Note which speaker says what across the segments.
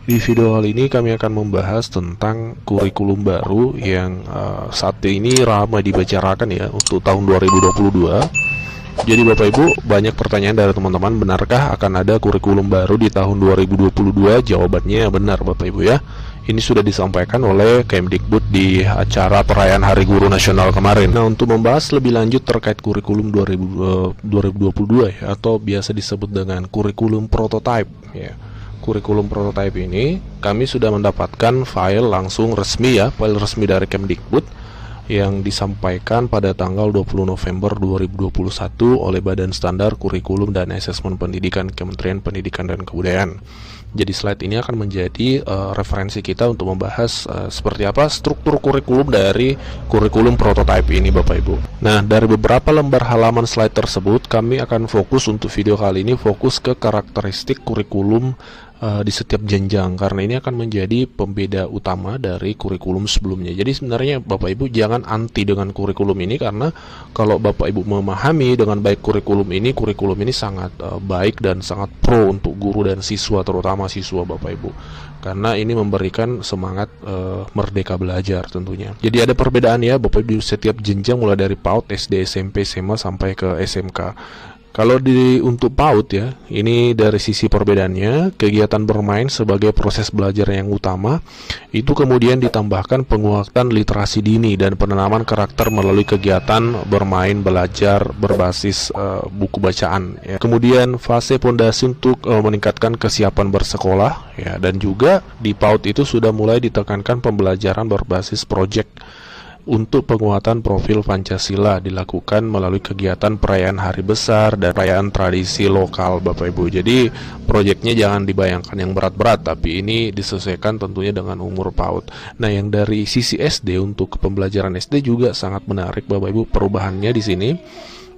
Speaker 1: Di video kali ini kami akan membahas tentang kurikulum baru yang saat ini ramai dibicarakan ya untuk tahun 2022. Jadi Bapak Ibu, banyak pertanyaan dari teman-teman, benarkah akan ada kurikulum baru di tahun 2022? Jawabannya benar Bapak Ibu ya. Ini sudah disampaikan oleh Kemdikbud di acara perayaan Hari Guru Nasional kemarin. Nah, untuk membahas lebih lanjut terkait kurikulum 2022 ya, atau biasa disebut dengan kurikulum prototype ya. Kurikulum prototype ini kami sudah mendapatkan file langsung resmi ya, file resmi dari Kemdikbud yang disampaikan pada tanggal 20 November 2021 oleh Badan Standar Kurikulum dan Asesmen Pendidikan Kementerian Pendidikan dan Kebudayaan. Jadi slide ini akan menjadi referensi kita untuk membahas seperti apa struktur kurikulum dari kurikulum prototype ini Bapak Ibu. Nah, dari beberapa lembar halaman slide tersebut kami akan fokus untuk video kali ini fokus ke karakteristik kurikulum di setiap jenjang, karena ini akan menjadi pembeda utama dari kurikulum sebelumnya. Jadi sebenarnya Bapak Ibu jangan anti dengan kurikulum ini, karena kalau Bapak Ibu memahami dengan baik kurikulum ini sangat baik dan sangat pro untuk guru dan siswa, terutama siswa Bapak Ibu, karena ini memberikan semangat merdeka belajar tentunya. Jadi ada perbedaan ya Bapak Ibu di setiap jenjang, mulai dari PAUD, SD, SMP, SMA sampai ke SMK. Kalau untuk PAUD ya, ini dari sisi perbedaannya, kegiatan bermain sebagai proses belajar yang utama, itu kemudian ditambahkan penguatan literasi dini dan penanaman karakter melalui kegiatan bermain belajar berbasis buku bacaan ya. Kemudian fase pondasi untuk meningkatkan kesiapan bersekolah ya, dan juga di PAUD itu sudah mulai ditekankan pembelajaran berbasis proyek untuk penguatan profil Pancasila dilakukan melalui kegiatan perayaan hari besar dan perayaan tradisi lokal Bapak Ibu. Jadi proyeknya jangan dibayangkan yang berat-berat, tapi ini disesuaikan tentunya dengan umur PAUD. Nah, yang dari sisi SD untuk pembelajaran SD juga sangat menarik Bapak Ibu perubahannya di sini.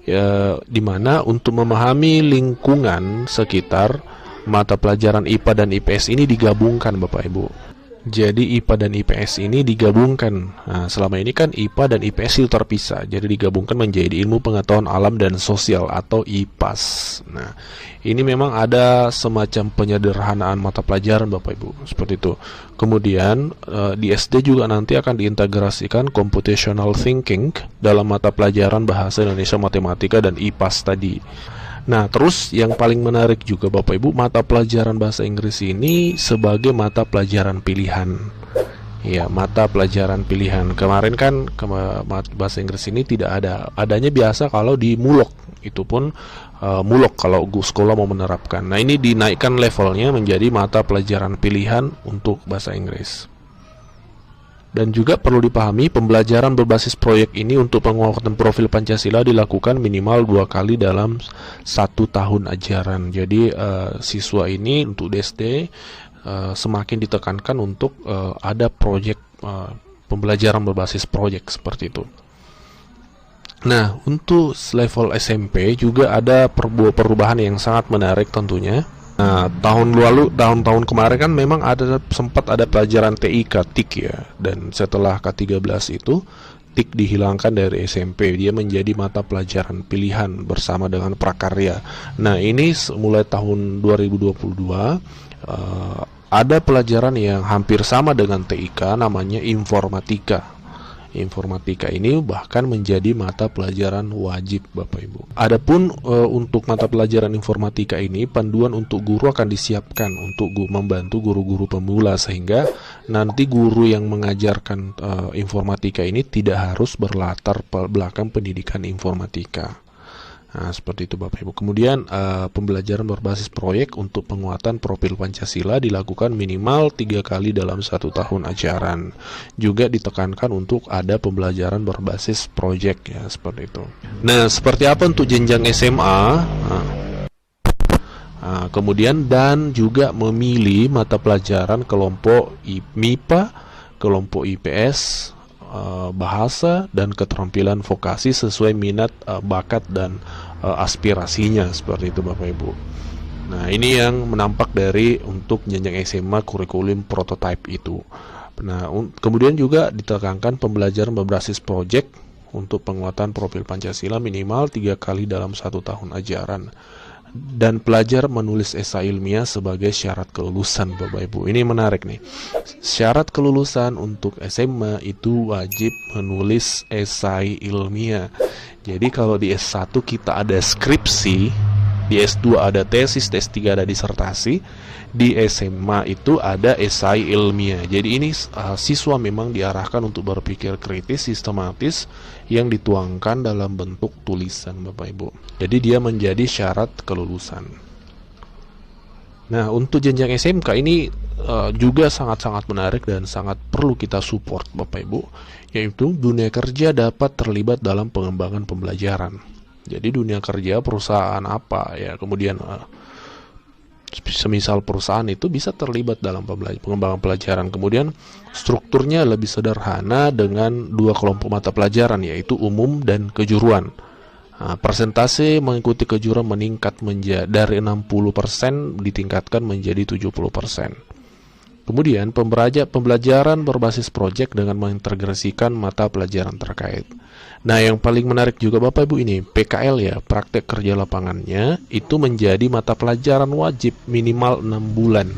Speaker 1: Ya, dimana untuk memahami lingkungan sekitar, mata pelajaran IPA dan IPS ini digabungkan Bapak Ibu. Jadi IPA dan IPS ini digabungkan. Nah, selama ini kan IPA dan IPS itu terpisah, jadi digabungkan menjadi ilmu pengetahuan alam dan sosial atau IPAS. Nah, ini memang ada semacam penyederhanaan mata pelajaran Bapak Ibu, seperti itu. Kemudian di SD juga nanti akan diintegrasikan computational thinking dalam mata pelajaran bahasa Indonesia, matematika, dan IPAS tadi. Nah, terus yang paling menarik juga Bapak Ibu, mata pelajaran bahasa Inggris ini sebagai mata pelajaran pilihan. Ya, mata pelajaran pilihan. Kemarin kan bahasa Inggris ini tidak ada. Adanya biasa kalau di Mulok. Itu pun Mulok kalau sekolah mau menerapkan. Nah, ini dinaikkan levelnya menjadi mata pelajaran pilihan untuk bahasa Inggris. Dan juga perlu dipahami, pembelajaran berbasis proyek ini untuk penguatan profil Pancasila dilakukan minimal 2 kali dalam 1 tahun ajaran. Jadi siswa ini untuk SD semakin ditekankan untuk ada proyek pembelajaran berbasis proyek seperti itu. Nah, untuk level SMP juga ada perubahan yang sangat menarik tentunya. Nah, tahun-tahun kemarin kan memang sempat ada pelajaran TIK ya, dan setelah K13 itu TIK dihilangkan dari SMP, dia menjadi mata pelajaran pilihan bersama dengan prakarya. Nah, ini mulai tahun 2022 ada pelajaran yang hampir sama dengan TIK, namanya informatika. Informatika ini bahkan menjadi mata pelajaran wajib Bapak Ibu. Adapun untuk mata pelajaran informatika ini, panduan untuk guru akan disiapkan untuk membantu guru-guru pemula, sehingga nanti guru yang mengajarkan informatika ini tidak harus berlatar belakang pendidikan informatika. Nah, seperti itu Bapak Ibu. Kemudian pembelajaran berbasis proyek untuk penguatan profil Pancasila dilakukan minimal 3 kali dalam 1 tahun ajaran. Juga ditekankan untuk ada pembelajaran berbasis proyek ya, seperti itu. Nah, seperti apa untuk jenjang SMA? Kemudian dan juga memilih mata pelajaran kelompok MIPA, kelompok IPS, bahasa, dan keterampilan vokasi sesuai minat, bakat, dan aspirasinya, seperti itu Bapak Ibu. Nah, ini yang menampak dari untuk jenjang SMA kurikulum prototype itu. Nah, kemudian juga ditekankan pembelajaran berbasis proyek untuk penguatan profil Pancasila minimal 3 kali dalam 1 tahun ajaran. dan pelajar menulis esai ilmiah sebagai syarat kelulusan, Bapak Ibu. Ini menarik nih. Syarat kelulusan untuk SMA itu wajib menulis esai ilmiah. Jadi kalau di S1 kita ada skripsi, di S2 ada tesis, di S3 ada disertasi, di SMA itu ada esai ilmiah. Jadi ini siswa memang diarahkan untuk berpikir kritis, sistematis, yang dituangkan dalam bentuk tulisan, Bapak Ibu. Jadi dia menjadi syarat kelulusan. Nah, untuk jenjang SMK ini juga sangat-sangat menarik dan sangat perlu kita support, Bapak Ibu, yaitu dunia kerja dapat terlibat dalam pengembangan pembelajaran. Jadi dunia kerja perusahaan apa ya, kemudian semisal perusahaan itu bisa terlibat dalam pengembangan pelajaran. Kemudian strukturnya lebih sederhana dengan dua kelompok mata pelajaran, yaitu umum dan kejuruan. Persentase mengikuti kejuruan meningkat dari 60% ditingkatkan menjadi 70%. Kemudian pembelajaran berbasis proyek dengan mengintegrasikan mata pelajaran terkait. Nah, yang paling menarik juga Bapak Ibu ini, PKL ya, praktek kerja lapangannya, itu menjadi mata pelajaran wajib minimal 6 bulan.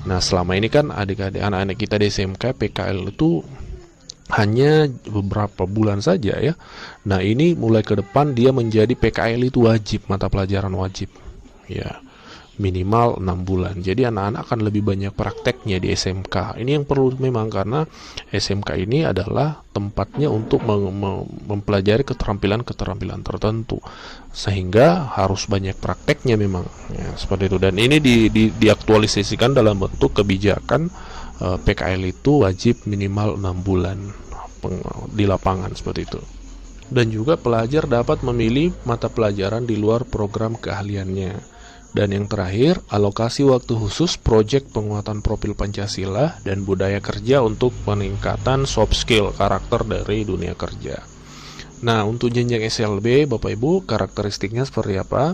Speaker 1: Nah, selama ini kan adik-adik anak-anak kita di SMK PKL itu hanya beberapa bulan saja ya. Nah, ini mulai ke depan dia menjadi PKL itu wajib, mata pelajaran wajib. Ya, minimal 6 bulan. Jadi anak-anak akan lebih banyak prakteknya di SMK. Ini yang perlu memang, karena SMK ini adalah tempatnya untuk mempelajari keterampilan-keterampilan tertentu. Sehingga harus banyak prakteknya memang. Ya, seperti itu. Dan ini diaktualisasikan dalam bentuk kebijakan PKL itu wajib minimal 6 bulan di lapangan, seperti itu. Dan juga pelajar dapat memilih mata pelajaran di luar program keahliannya. Dan yang terakhir, alokasi waktu khusus proyek penguatan profil Pancasila dan budaya kerja untuk peningkatan soft skill karakter dari dunia kerja. Nah, untuk jenjang SLB, Bapak Ibu, karakteristiknya seperti apa?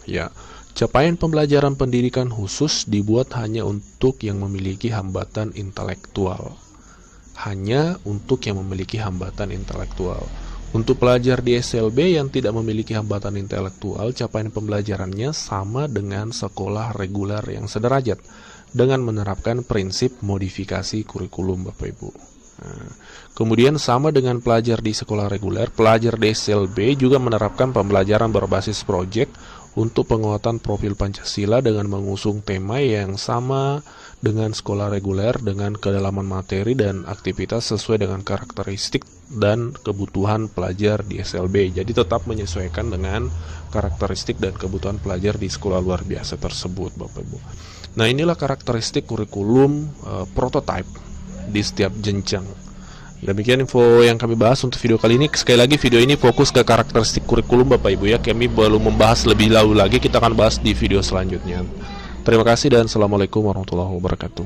Speaker 1: Ya, capaian pembelajaran pendidikan khusus dibuat hanya untuk yang memiliki hambatan intelektual. Hanya untuk yang memiliki hambatan intelektual. Untuk pelajar di SLB yang tidak memiliki hambatan intelektual, capaian pembelajarannya sama dengan sekolah reguler yang sederajat dengan menerapkan prinsip modifikasi kurikulum, Bapak Ibu. Nah, kemudian sama dengan pelajar di sekolah reguler, pelajar di SLB juga menerapkan pembelajaran berbasis proyek untuk penguatan profil Pancasila dengan mengusung tema yang sama dengan sekolah reguler dengan kedalaman materi dan aktivitas sesuai dengan karakteristik dan kebutuhan pelajar di SLB. Jadi tetap menyesuaikan dengan karakteristik dan kebutuhan pelajar di sekolah luar biasa tersebut, Bapak Ibu. Nah, inilah karakteristik kurikulum prototype di setiap jenjang. Demikian info yang kami bahas untuk video kali ini. Sekali lagi, video ini fokus ke karakteristik kurikulum, Bapak Ibu ya. Kami belum membahas lebih jauh lagi, kita akan bahas di video selanjutnya. Terima kasih dan Assalamualaikum warahmatullahi wabarakatuh.